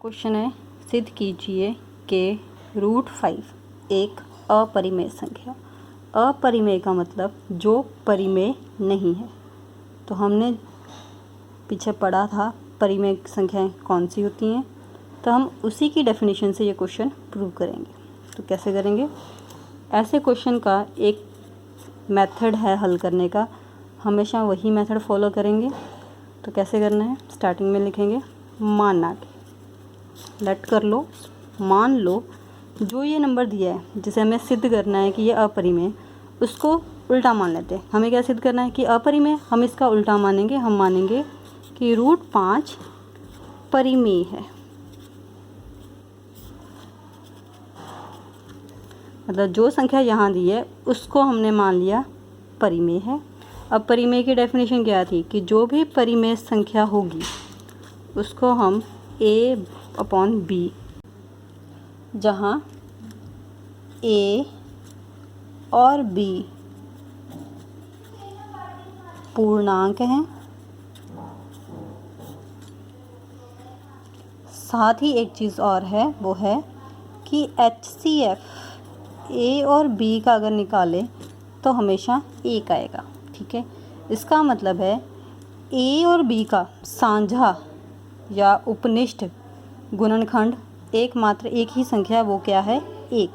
Question है, सिद्ध कीजिए कि √5 एक अपरिमेय संख्या। अपरिमेय का मतलब जो परिमेय नहीं है। तो हमने पीछे पढ़ा था परिमेय संख्याएं कौन सी होती हैं, तो हम उसी की डेफिनेशन से ये क्वेश्चन प्रूव करेंगे। तो कैसे करेंगे? ऐसे क्वेश्चन का एक मेथड है हल करने का, हमेशा वही मेथड फॉलो करेंगे। तो कैसे करना है? स्टार्टिंग में लिखेंगे माना कि, लेट कर लो, मान लो जो ये नंबर दिया है जिसे हमें सिद्ध करना है कि ये अपरिमेय, उसको उल्टा मान लेते हैं। हमें क्या सिद्ध करना है कि अपरिमेय, हम इसका उल्टा मानेंगे। हम मानेंगे कि √5 परिमेय है। मतलब जो संख्या यहाँ दी है उसको हमने मान लिया परिमेय है। अब परिमेय की डेफिनेशन क्या थी कि जो भी परिमेय संख्या होगी उसको हम a/b, जहाँ a और b पूर्णांक हैं, साथ ही एक चीज़ और है, वो है कि HCF a और b का अगर निकाले तो हमेशा 1 आएगा। ठीक है, इसका मतलब है a और b का साझा या उपनिष्ठ गुणनखंड एकमात्र एक ही संख्या, वो क्या है? 1।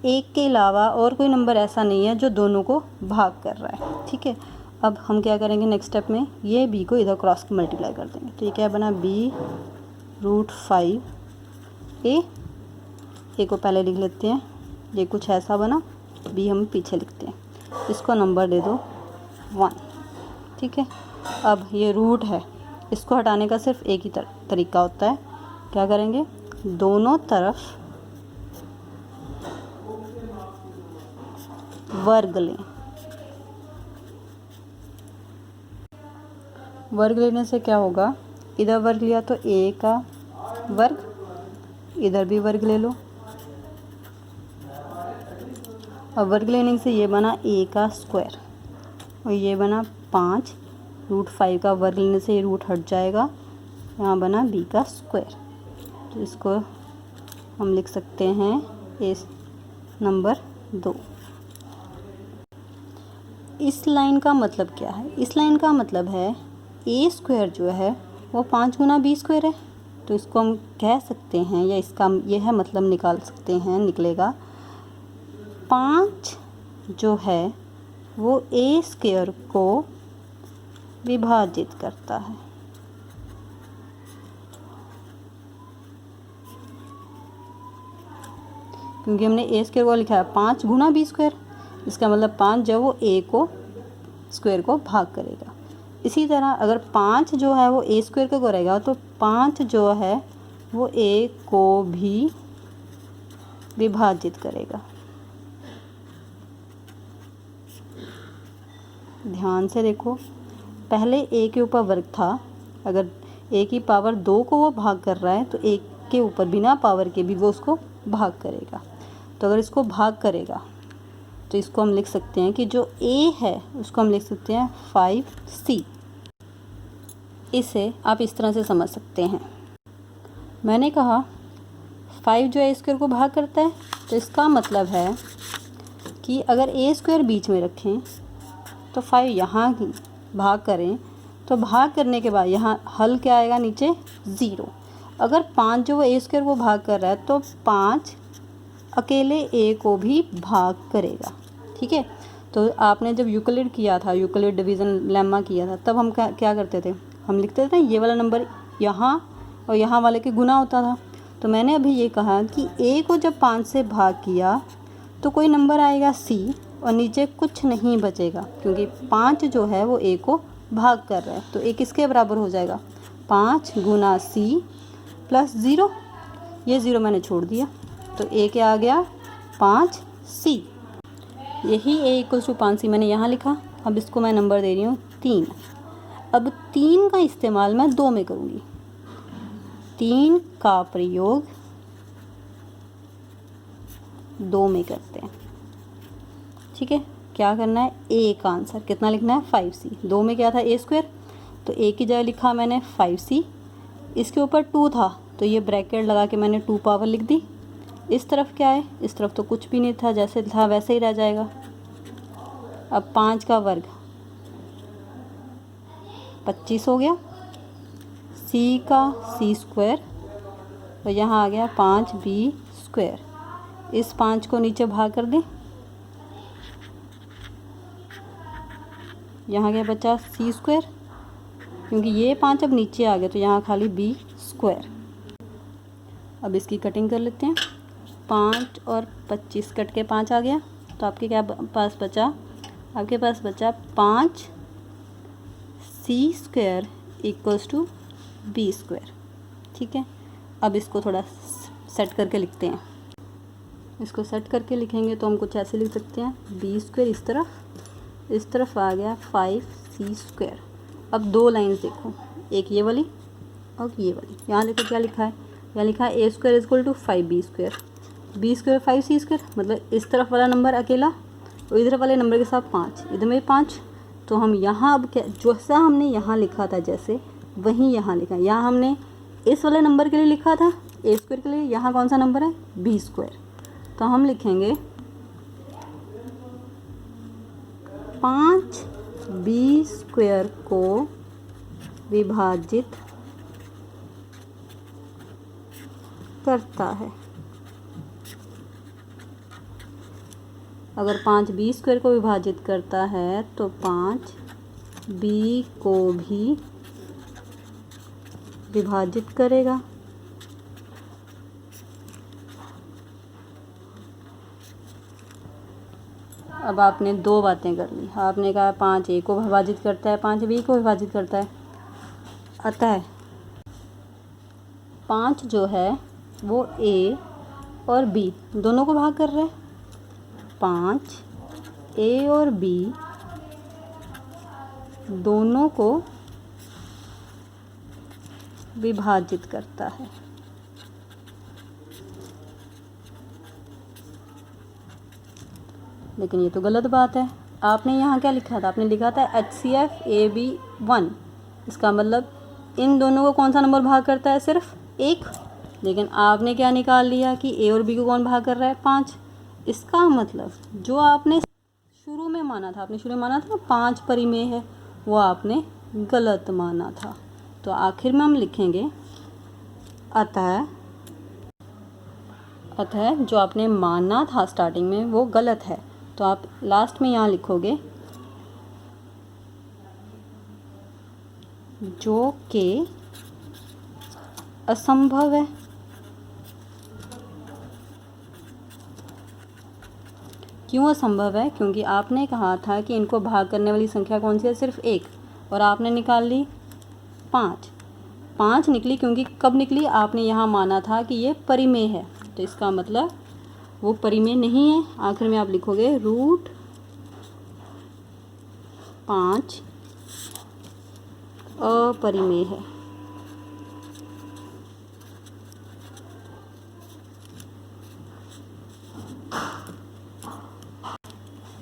1 के अलावा और कोई नंबर ऐसा नहीं है जो दोनों को भाग कर रहा है। ठीक है, अब हम क्या करेंगे नेक्स्ट स्टेप में, ये b को इधर क्रॉस मल्टीप्लाई कर देंगे। तो ये क्या बना? b √5 a को पहले लिख लेते हैं, ये कुछ ऐसा बना, b हम पीछे लिखते हैं, इसको नंबर दे दो 1। ठीक है, अब ये रूट है, इसको हटाने का सिर्फ एक ही तरीका होता है। क्या करेंगे? दोनों तरफ वर्ग लें। वर्ग लेने से क्या होगा? इधर वर्ग लिया तो a का वर्ग, इधर भी वर्ग ले लो। अब वर्ग लेने से ये बना a का स्क्वायर और ये बना 5। √5 का वर्ग लेने से ये रूट हट जाएगा, यहाँ बना b का स्क्वायर। तो इसको हम लिख सकते हैं इस नंबर 2। इस लाइन का मतलब क्या है? इस लाइन का मतलब है a² जो है वो 5 गुना b² है। तो इसको हम कह सकते हैं, या इसका यह मतलब निकाल सकते हैं, निकलेगा 5 जो है वो a² को विभाजित करता है। क्योंकि हमने a² को लिखा है 5 गुना b², इसका मतलब 5 जो वो a को स्क्वायर को भाग करेगा। इसी तरह अगर 5 जो है वो a² को करेगा तो 5 जो है वो a को भी विभाजित करेगा। ध्यान से देखो, पहले a के ऊपर वर्ग था, अगर a की पावर 2 को वो भाग कर रहा है तो a के ऊपर बिना पावर के भी वो उसको भाग करेगा। तो अगर इसको भाग करेगा तो इसको हम लिख सकते हैं कि जो a है उसको हम लिख सकते हैं 5c। इसे आप इस तरह से समझ सकते हैं, मैंने कहा 5 जो a² को भाग करता है, तो इसका मतलब है कि अगर a² बीच में रखें तो 5 यहाँ भाग करें, तो भाग करने के बाद यहाँ हल क्या आएगा? नीचे 0। अगर 5 जो वो a² को भाग कर रहा है तो 5 अकेले a को भी भाग करेगा। ठीक है, तो आपने जब यूक्लिड किया था, यूक्लिड डिवीज़न लेम्मा किया था, तब हम क्या करते थे? हम लिखते थे ये वाला नंबर यहाँ और यहाँ वाले के गुना होता था। तो मैंने अभी ये कहा कि a को जब 5 से भाग किया तो कोई नंबर आएगा c और नीचे कुछ नहीं बचेगा, क्योंकि 5 जो है वो a को भाग कर रहा है। तो a किसके बराबर हो जाएगा? 5 गुना c प्लस 0। ये 0 मैंने छोड़ दिया, तो a क्या आ गया? 5c। यही a = 5c मैंने यहाँ लिखा। अब इसको मैं नंबर दे रही हूँ 3। अब 3 का इस्तेमाल मैं 2 में करूँगी। 3 का प्रयोग 2 में करते हैं। ठीक है, क्या करना है? a का आंसर कितना लिखना है? 5c। 2 में क्या था? a², तो a की जगह लिखा मैंने 5c। इसके ऊपर 2 था तो ये ब्रैकेट लगा के मैंने 2 पावर लिख दी। इस तरफ क्या है, इस तरफ तो कुछ भी नहीं था, जैसे था वैसे ही रह जाएगा। अब 5 का वर्ग 25 हो गया, c का c स्क्वायर, और यहाँ आ गया 5b स्क्वायर। इस 5 को नीचे भाग कर दें, यहाँ गया बचा c स्क्वायर, क्योंकि ये 5 अब नीचे आ गया तो यहाँ खाली b स्क्वायर। अब इसकी कटिंग कर लेते हैं। 5 और 25 कट के 5 आ गया, तो आपके क्या पास बचा, आपके पास बचा 5 c square equals to b square. ठीक है, अब इसको थोड़ा सेट करके लिखते हैं। इसको सेट करके लिखेंगे तो हम कुछ ऐसे लिख सकते हैं, b स्क्वायर इस तरफ आ गया 5c स्क्वायर। अब 2 लाइंस देखो, एक ये वाली और ये वाली। यहाँ देखो क्या लिखा है, यहाँ लिखा है a square is equal to 5b square, b square 5c square, मतलब इस तरफ वाला नंबर अकेला और इधर वाले नंबर के साथ 5, इधर में 5। तो हम यहाँ अब क्या, जैसा हमने यहाँ लिखा था जैसे वहीं यहाँ लिखा है। यहाँ हमने इस वाले नंबर के लिए लिखा था a स्क्वायर के लिए, यहाँ कौन सा नंबर है b स्क्वायर, तो हम लिखेंगे 5b स्क्वायर को विभाजित करता है। अगर 5b स्क्वायर को विभाजित करता है तो 5b को भी विभाजित करेगा। अब आपने 2 बातें कर ली। आपने कहा 5a को विभाजित करता है, 5b को विभाजित करता है, अतः 5 जो है वो a और b दोनों को भाग कर रहा है। 5 a और b दोनों को विभाजित करता है। लेकिन ये तो गलत बात है। आपने यहाँ क्या लिखा था, आपने लिखा था HCF AB1, इसका मतलब इन दोनों को कौन सा नंबर भाग करता है, सिर्फ 1। लेकिन आपने क्या निकाल लिया कि a और b को कौन भाग कर रहा है, 5। इसका मतलब जो आपने शुरू में माना था, आपने शुरू में माना था 5 परिमेय है, वो आपने गलत माना था। तो आखिर में हम लिखेंगे अतः जो आपने माना था स्टार्टिंग में वो गलत है। तो आप लास्ट में यहाँ लिखोगे जो कि असंभव है। क्यों असंभव है, क्योंकि आपने कहा था कि इनको भाग करने वाली संख्या कौन सी है, सिर्फ 1, और आपने निकाल ली 5 निकली। क्योंकि कब निकली, आपने यहाँ माना था कि ये परिमेय है, तो इसका मतलब वो परिमेय नहीं है। आखिर में आप लिखोगे √5 अपरिमेय है।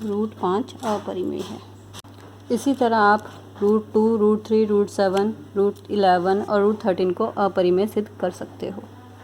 √5 अपरिमेय है। इसी तरह आप √2, √3, √7, √11 और √13 को अपरिमेय सिद्ध कर सकते हो।